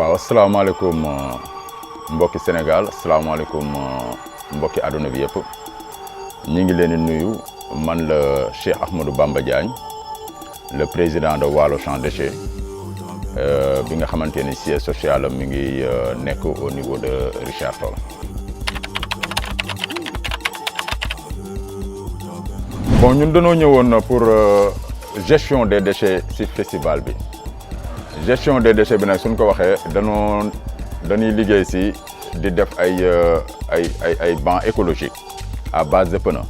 waaw asalaamaaleykum mbokki Sénégal asalaamaaleykum mbokki àdduna bi yëpp ñi ngi leen di nuyu man la Cheikh Ahmadou Bamba Diagne le président de Waalo Champ Déchets bi nga xamante ni siège social mi ngi nekk au niveau de Richard Toll. Bon ñun dañoo ñëwoon pour gestion des déchets ci festival bi. Gestion des déchets bi nag suñ ko waxee dañuy liggéey ci di def ay bancs écologiques à base de pneus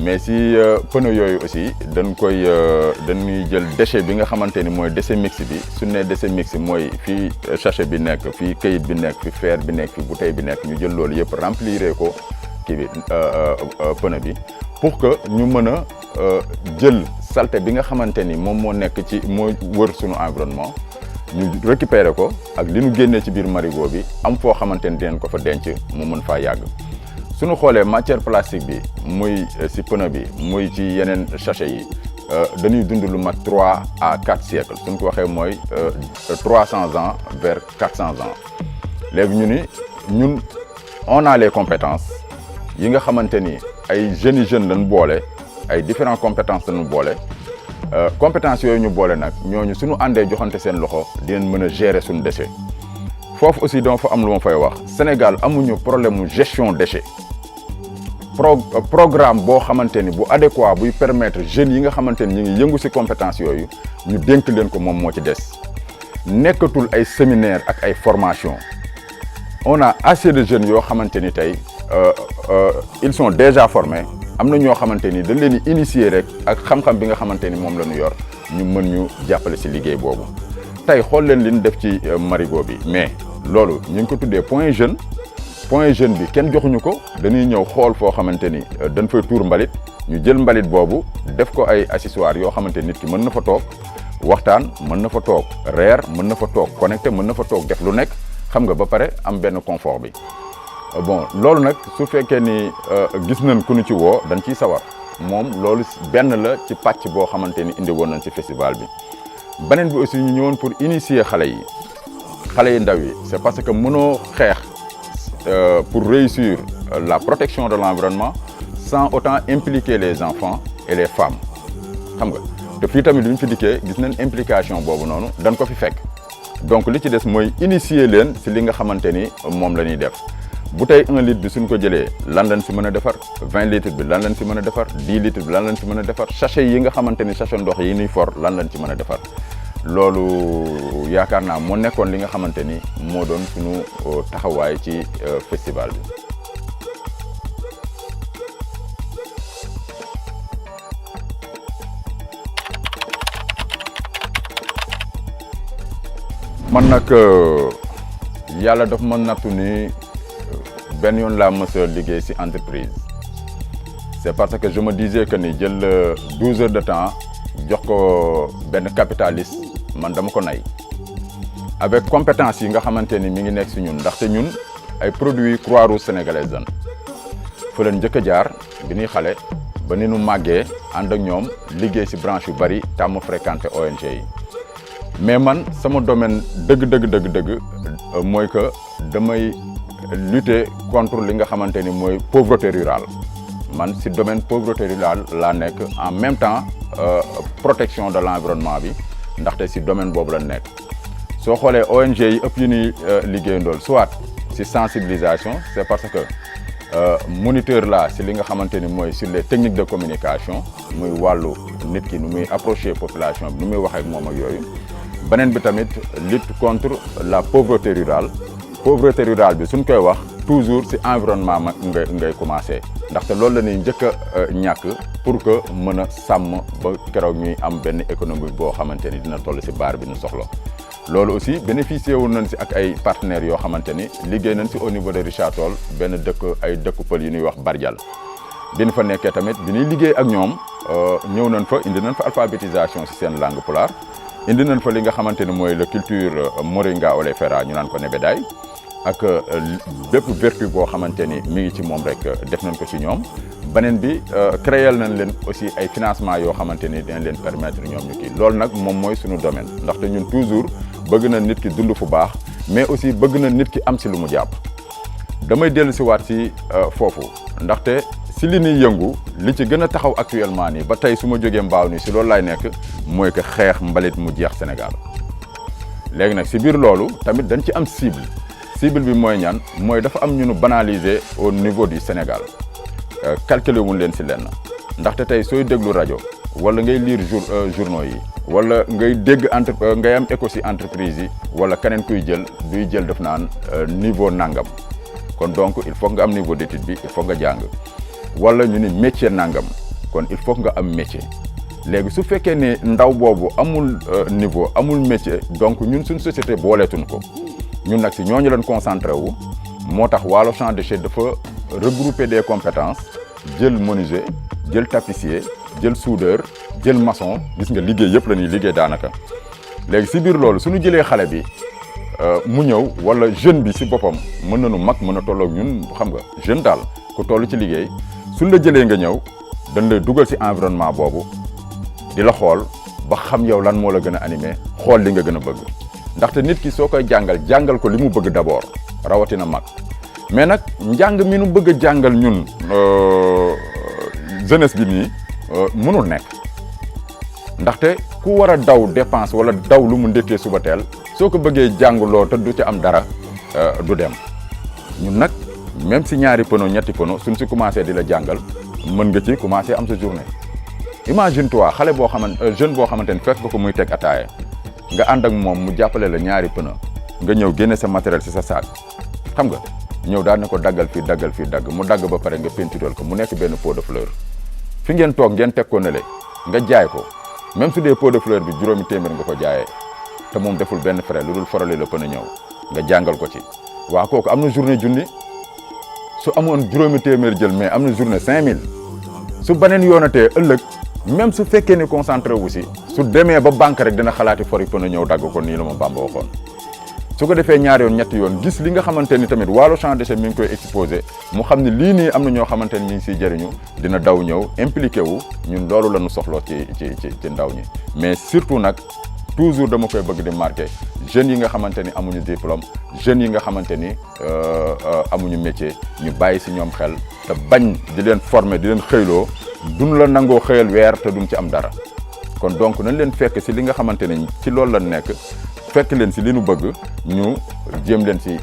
mais si pneus yooyu aussi dañuy jël déchet bi nga xamante ni mooy déchet mixte bi suñ nee déchet mixte mooy fii sachet bi nekk fii këyit bi nekk fi fer bi nekk fi bouteille bi nekk ñu jël loolu yëpp remplir ko kii bi pneu bi pour que ñu mën a jël saleté bi nga xamante ni moom moo nekk ci moo wër suñu environnement ñu récupérer ko ak li ñu génnee ci biir marigot bi am foo xamante ni dinañ ko fa denc mu mën faa yàgg suñu xoolee matière plastique bi muy ci pneu bi muy ci yeneen sachet yi dañuy dund lu mat 3 à 4 siècles suñ ko waxee mooy 300 ans vers 400 ans léegi ñu ni ñun on a les compétences yi nga xamante ni ay jeunes lañ boole ay différentes compétences lañu boole compétences yooyu ñu boole nag ñooñu suñu àndee joxante seen loxo dinañ mën a gérer suñu déchet foofu aussi dama fa am lu ma fay wax Sénégal amuñu problème mu gestion déchet programme boo xamante ni bu adéquat buy permettre jeunes yi nga xamante ni ñu ngi yëngu ci compétences yooyu ñu dénk leen ko moom moo ci des nekkatul ay séminaire ak ay formation on a assez de jeunes yoo xamante ni tey ils sont déjà formés am na ñoo xamante ni dañ leen di initier rek ak xam-xam bi nga xamante ni moom la ñu yor ñu mën ñu jàppale ci liggéey boobu tey xool leen li ñu def ci marigot bi mais loolu ñu ngi ko tuddee point jeune bi kenn joxuñu ko dañuy ñëw xool foo xamante ni dañ fay tuur mbalit ñu jël mbalit boobu def ko ay accessoires yoo xamante nit ki mën na fa toog waxtaan mën na fa toog reer mën na fa toog connecté mën na fa toog def lu nekk xam nga ba pare am benn confort bi. Bon loolu nag su fekkee ni gis nañ ku ñu ci woo dañ ciy sawar moom loolu benn la ci pàcc boo xamante ni indi woon nañ ci festival bi beneen bi aussi ñu ñëwoon pour initier xale yi ndaw yi c'est parce que mënoo xeex pour réussir la protection de l'environnement sans autant impliquer les enfants et les femmes xam nga te fii tamit lu ñu fi dikkee gis nañ implication boobu noonu dañ ko fi fekk donc li ci des mooy initier leen ci li nga xamante ni moom la ñuy def. bouteille 1 litre bi suñ ko jëlee lan lañ ci mën a defar 20 litres bi lan lañ ci mën a defar 10 litres bi lan lañ ci mën a defar sachet yi nga xamante ni sachet ndox yi ñuy for lan lañ ci mën a defar loolu yaakaar naa moo nekkoon li nga xamante ni moo doon suñu taxawaay ci festival bi. man nag yàlla daf ma nattu ni. benn yoon laa mës a liggéey ci entreprise c'est parce que je me disais que ni jël 12 heures de temps jox ko benn capitaliste man dama ko nay avec compétence yi nga xamante ni mi ngi nekk ci ñun ndaxte ñun ay produits Croix-Rouge sénégalaise dan fa leen njëkk a jaar bi ñuy xale ba ni nu màggee ànd ak ñoom liggéey ci branche yu bari tàmm fréquenter ONG yi mais man sama domaine dëgg mooy que damay lutter contre li nga xamante ni mooy pauvreté rurale man ci domaine pauvreté rurale laa nekk en même temps protection de l'environnement bi ndaxte ci domaine boobu la nekk soo xoolee ONG yi ëpp yu ñuy liggéeyandool soit ci sensibilisation c'est parce que moniteur la ci li nga xamante ni mooy sur les techniques de communication muy wàllu nit ki nu muy approcher population bi nu muy waxee ak moom ak yooyu beneen bi tamit lutte contre la pauvreté rurale bi suñ koy wax toujours ci environnement ma ngay commencer ndaxte loolu la ñuy njëkk a ñàkk pour que mën a sàmm ba keroog ñuy am benn économie boo xamante ni dina toll ci baar bi ñu soxla loolu aussi bénéficié wu nañ ci ak ay partenaires yoo xamante ni liggéey nañ ci au niveau de Richard Toll benn dëkku pël yu ñuy wax Bardial bi ñu fa nekkee tamit bi ñuy liggéey ak ñoom ñëw nañ fa indi nañ fa alphabétisation ci seen langue pulaar indi nañ fa li nga xamante ni mooy la culture moringa oleifera ñu naan ko nebedaay ak bépp vertu boo xamante ni mi ngi ci moom rek def nañ ko ci ñoom beneen bi créer nañ leen aussi ay financement yoo xamante ni dinañ leen permettre ñoom ñu kii loolu nag moom mooy suñu domaine ndaxte ñun toujours bëgg na nit ki dund fu baax mais aussi bëgg na nit ki am si lu mu jàpp damay dellu si waat si foofu ndaxte si li ñuy yëngu li ci gën a taxaw actuellement nii ba tey su ma jógee mbaaw nii si loolu laay nekk mooy que xeex mbalit mu jeex Sénégal léegi nag si biir loolu tamit dañ ci am cible bi mooy ñan mooy dafa am ñu nu banaliser au niveau du Sénégal calculer wuñ leen si lenn ndaxte tey sooy déglu rajo wala ngay lire journaux yi wala ngay dégg ngay am écho si entreprise yi wala keneen kuy jël duy jël def naan niveau nangam kon donc il faut nga am niveau d'étude bi il faut nga jàng wala ñu ni métier nangam kon il faut nga am métier léegi su fekkee ne ndaw boobu amul niveau amul métier donc ñun suñ société booleetuñ ko ñun nag si ñooñu leen concentré wu moo tax Waalo Champ Déchets dafa regrouper des compétences jël menuisier jël tapissier jël soudeur jël maçon gis nga liggéey yëpp la ñuy liggéey daanaka léegi si biir loolu suñu jëlee xale bi mu ñëw wala jeune bi si boppam mën nañu mag mën a tolloog ñun xam nga jeune daal ku toll ci liggéey suñ la jëlee nga ñëw dañ lay dugal si environnement boobu di la xool ba xam yow lan moo la gën a animé xool li nga gën a bëgg ndaxte nit ki soo koy jàngal ko li mu bëgg d'abord rawatina mag mais nag njàng mi nu bëgg a jàngal ñun jeunesse bi nii mënul nekk ndaxte ku war a daw dépense wala daw lu mu ndékkee suba teel soo ko bëggee jàngloo te du ci am dara du dem ñun nag même si ñaari pneu ñetti pneu suñ si commencé di la jàngal mën nga ci commencé am sa journée imagine toi xale boo xamante jeune boo xamante ni fekk nga ko muy teg ataaya nga ànd ak moom mu jàppale la ñaari pneu nga ñëw génne sa matériel si sa saak xam nga ñëw daal na ko daggal fii dagg mu dagg ba pare nga peintural ko mu nekk benn pot de fleur fi ngeen toog ngeen teg ko ne le nga jaay ko même su dee pot de fleur bi juróomi téeméer nga ko jaayee te moom deful benn frais lu dul forale la pneu ñëw nga jàngal ko ci waa kooku am na journée junni su amoon juróomi téeméer jël mais am na journée 5000 su baneen yoonatee ëllëg même su fekkee ni concentré wu si su demee ba banque rek dina xalaati fori pneu ñëw dagg ko nii la ma Bamba waxoon su ko defee ñaari yoon ñetti yoon gis li nga xamante ni tamit Waalo Champ Déchets mi ngi koy exposé mu xam ne lii nii am na ñoo xamante ni mi ngi siy jëriñu dina daw ñëw impliqué wu ñun loolu la ñu soxloo ci ndaw ñi mais surtout nag toujours dama koy bëgg di marqué jeunes yi nga xamante ni amuñu diplôme jeunes yi nga xamante ni amuñu métier ñu bàyyi si ñoom xel te bañ di leen former di leen xëyloo duñ la nangoo xëyal weer te duñ ci am dara kon donc nañ leen fekk si li nga xamante ni ci loolu la nekk fekk leen si li nu bëgg ñu jéem leen si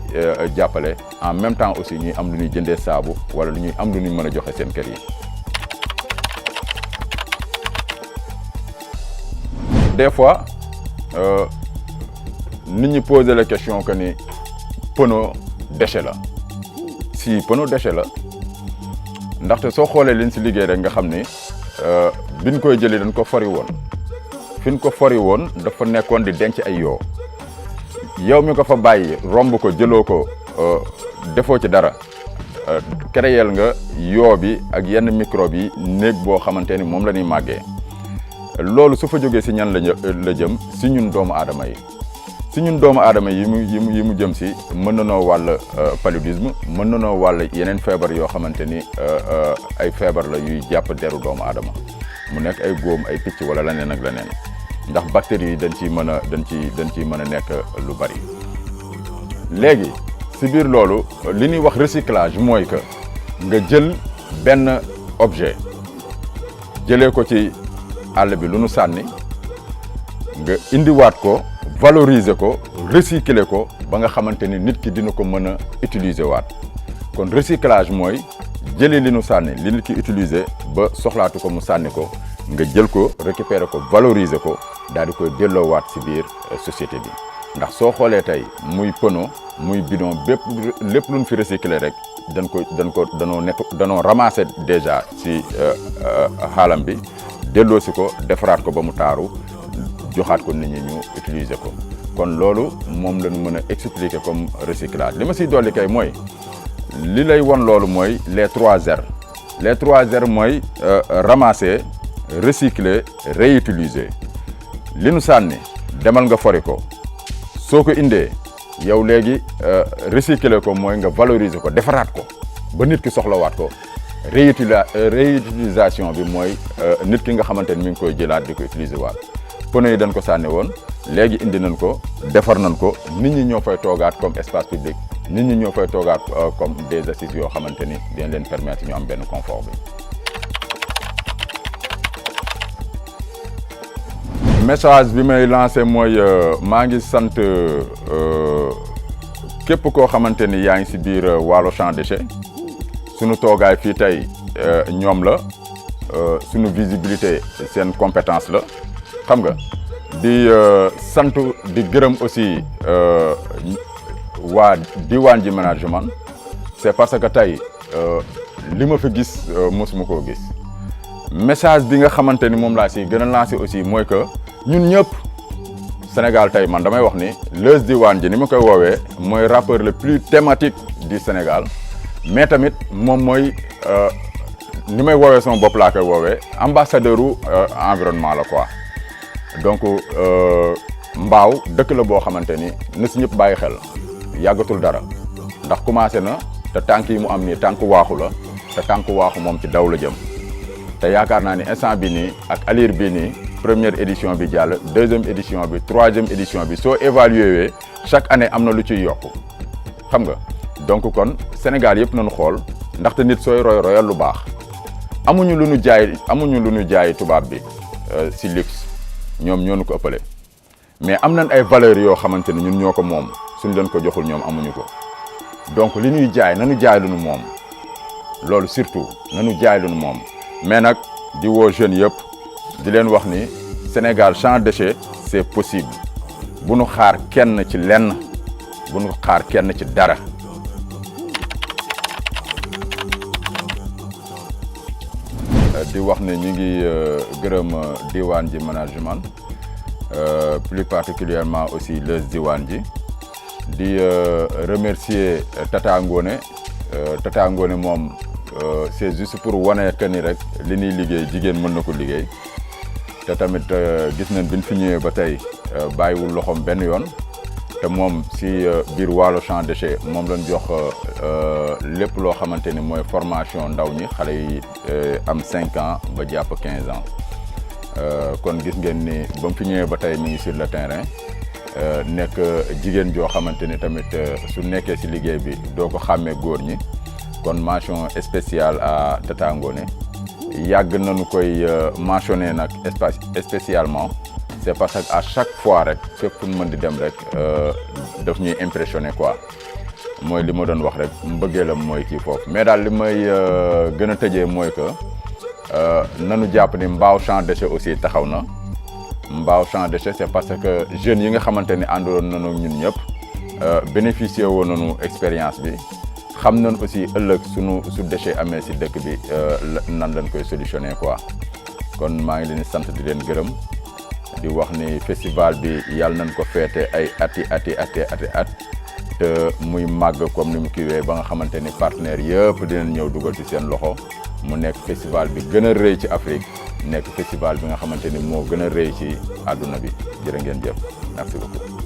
jàppale en même temps aussi ñuy am lu ñuy jëndee saabu wala lu ñuy am lu ñuy mën a joxe seen kër yi. des fois nit ñi poser la question que ni pneu déchet la si pneu déchet la ndaxte soo xoolee liñ si liggéey rek nga xam ni biñ koy jëlee dañ ko fori woon fi ñu ko fori woon dafa nekkoon di denc ay yoo yow mi ko fa bàyyi romb ko jëloo ko defoo ci dara créel nga yoo bi ak yenn microbe yi néeg boo xamante ni moom la ñuy màggee loolu su fa jógee si ñan la jëm si ñun doomu aadama yi si ñun doomu aadama yi mu jëm si mën na noo wàll paludisme mën na noo wàll yeneen feebar yoo xamante ni ay feebar la yuy jàpp deru doomu aadama mu nekk ay góom ay picc wala leneen ak leneen ndax bactéries yi dañ ciy mën a nekk lu bari. léegi si biir loolu li ñuy wax recyclage mooy que nga jël benn objet jëlee ko ci àll bi lu nu sànni nga indiwaat ko valoriser ko recycler ko ba nga xamante ni nit ki dina ko mën a utiliser waat kon recyclage mooy jëlee li nu sànni li nit ki utiliser ba soxlaatu ko mu sànni ko nga jël ko récupérer ko valoriser ko daal di koy delloowaat si biir société bi ndax soo xoolee tey muy pneu muy bidon lépp luñ fi recycler rek danoo ramasser déjà si xaalam bi delloo si ko defaraat ko ba mu taaru joxaat ko nit ñi ñu utiliser ko kon loolu moom lañu mën a expliquer comme recyclage li ma siy dolli kay mooy li lay won loolu mooy les 3 R les 3 R mooy ramasser recycler réutiliser li nu sànni demal nga fori ko soo ko indee yow léegi recycler ko mooy nga valoriser ko defaraat ko ba nit ki soxlawaat ko réutilisation bi mooy nit ki nga xamante ni mi ngi koy jëlaat di ko utiliser waat pneu yi dañ ko sànni woon léegi indi nañ ko defar nañ ko nit ñi ñoo fay toogaat comme espace public nit ñi ñoo fay toogaat comme des assises yoo xamante ni dina leen permettre ñu am benn confort bi. message bi may lancé mooy maa ngi sant képp koo xamante ni yaa ngi si biir Waalo Champ Déchets sunu toogaay fii tey ñoom la sunu visibilité seen compétence la xam nga di sant di gërëm aussi waa diwaan ji management c'est parce que tey li ma fi gis mosuma koo gis message bi nga xamante ni moom laa si gën a lancé aussi mooy que ñun ñëpp Sénégal tey man damay wax ni Leuz Diwane ji ni ma koy woowee mooy rappeur le plus thématique du Sénégal mais tamit moom mooy ni may woowee sama bopp laa koy woowee ambassadeur u environnement la quoi donc Mbao dëkk la boo xamante ni na si ñëpp bàyyi xel yàggatul dara ndax commencé na te tànk yi mu am nii tànk waaxu la te tànk waaxu moom ci daw la jëm te yaakaar naa ni instant bi nii ak allure bi nii première édition bi jàll deuxième édition bi troisième édition bi soo évalué chaque année am na lu ciy yokku xam nga donc kon Sénégal yëpp nañu xool ndaxte nit sooy royal lu baax amuñu lu ñu jaay tubaab bi si luxe ñoom ñoo ñu ko ëppale mais am nañ ay valeurs yoo xamante ni ñun ñoo ko moom suñ leen ko joxul ñoom amuñu ko donc li ñuy jaay nañu jaay lu ñu moom loolu surtout nañu jaay lu ñu moom mais nag di woo jeunes yëpp di leen wax ni Sénégal Champ Déchets c'est possible bu nu xaar kenn ci lenn bu nu xaar kenn ci dara. di wax ne ñu ngi gërëm diwaan ji management plus particulièrement aussi Leuz Diwane ji di remercier Tata Ngoné Tata Ngoné moom c'est juste pour wane que ni rek li ñuy liggéey jigéen mën na ko liggéey te tamit gis nañ bi ñu fi ñëwee ba tey bàyyiwul loxoom benn yoon te moom si biir Waalo Champ Déchets moom lañ jox lépp loo xamante ni mooy formation ndaw ñi xale yi am 5 ans ba jàpp 15 ans kon gis ngeen ni ba mu fi ñëwee ba tey mi ngi sur le terrain nekk jigéen joo xamante ni tamit su nekkee si liggéey bi doo ko xàmmee góor ñi kon mention spéciale à Tata Ngoné yàgg nañu koy mentionné nag spécialement c'est parce que à chaque fois rek fépp fu ñu mën di dem rek daf ñuy impressionné quoi mooy li ma doon wax rek mbëggeelam mooy kii foofu mais daal li may gën a tëjee mooy que nanu jàpp ni Mbao Champ Déchets aussi taxaw na Mbao Champ Déchets c'est parce que jeunes yi nga xamante ni àndoon nañu ñun ñëpp bénéficier woon nañu expérience bi xam nañ aussi ëllëg su déchet amee si dëkk bi nan lañ koy solutionner quoi kon maa ngi leen di sant di leen gërëm di wax ni festival bi yàlla nañ ko feete ay at te muy màgg comme ni mu kiiwee ba nga xamante ni partenaires yëpp dinañ ñëw dugal ci seen loxo mu nekk festival bi gën a rëy ci Afrique nekk festival bi nga xamante ni moo gën a rëy ci àdduna bi jërë ngeen jëf merci beaucoup.